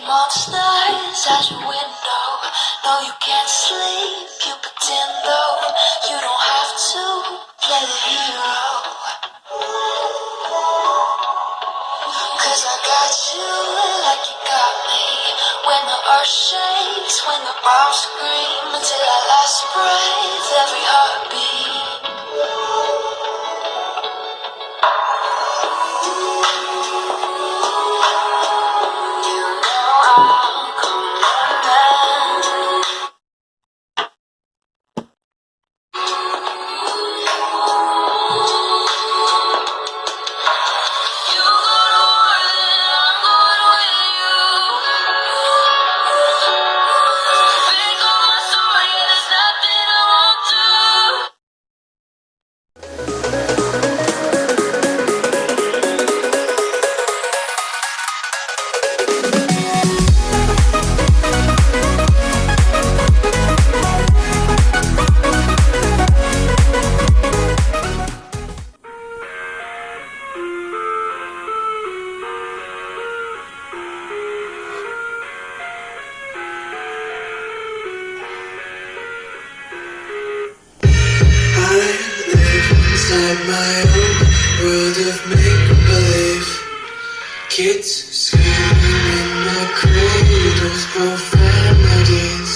monsters at your window. No, you can't sleep, you pretend though. You don't have to play the hero. Cause I got you like you got me. When the earth shakes, when the bombs scream, until our last breath, every heartbeat. Inside my own world of make-believe, kids screaming in their cradles, profanities.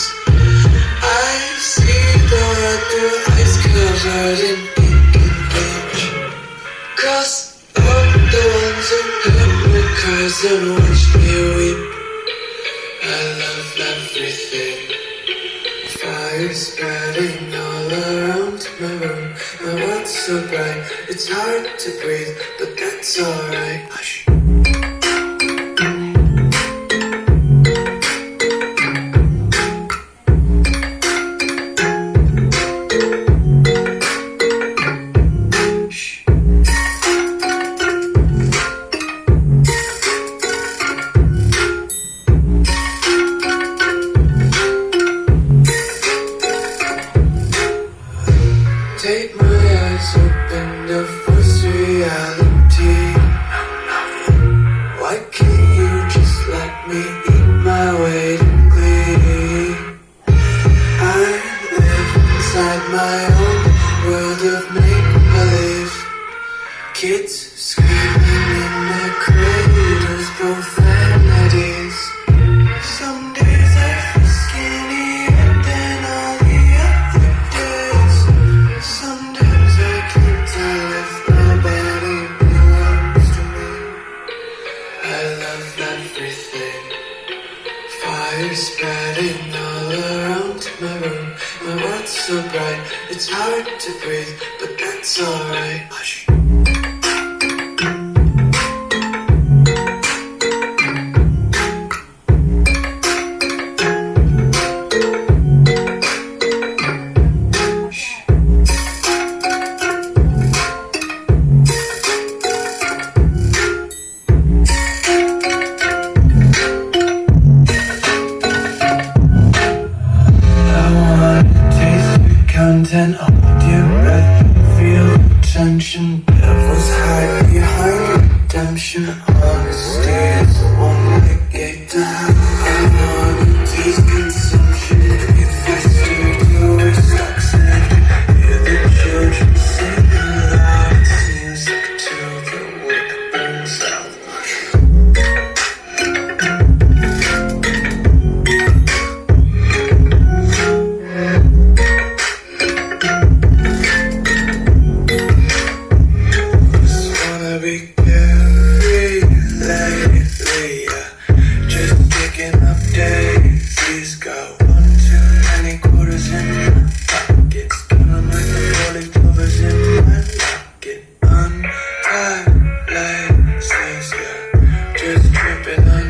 I see the world through eyes covered in ink and bleach. Cross all the ones who heard my cries and watched me weep. I love everything. Fire spreading all around my room. My world's so bright, it's hard to breathe, but that's alright. Hush. Take my eyes open to force reality. Why can't you just let me eat my weight in glee? I live inside my own world of make-believe, kids screaming in their cradles, profanities. Some days I feel skinnier than all the other days. Sometimes I can't tell if my body belongs to me. I love everything. Fire spreading all around my room. My world's so bright, it's hard to breathe, but that's alright. Hush. Content, hold your breath and feel the tension. Devils hide behind redemption. Honesty is a one-way gate to hell. I wanna taste consumption. Be faster to waste oxygen. Hear the children sing aloud. Music till the wick burns out. Just tripping on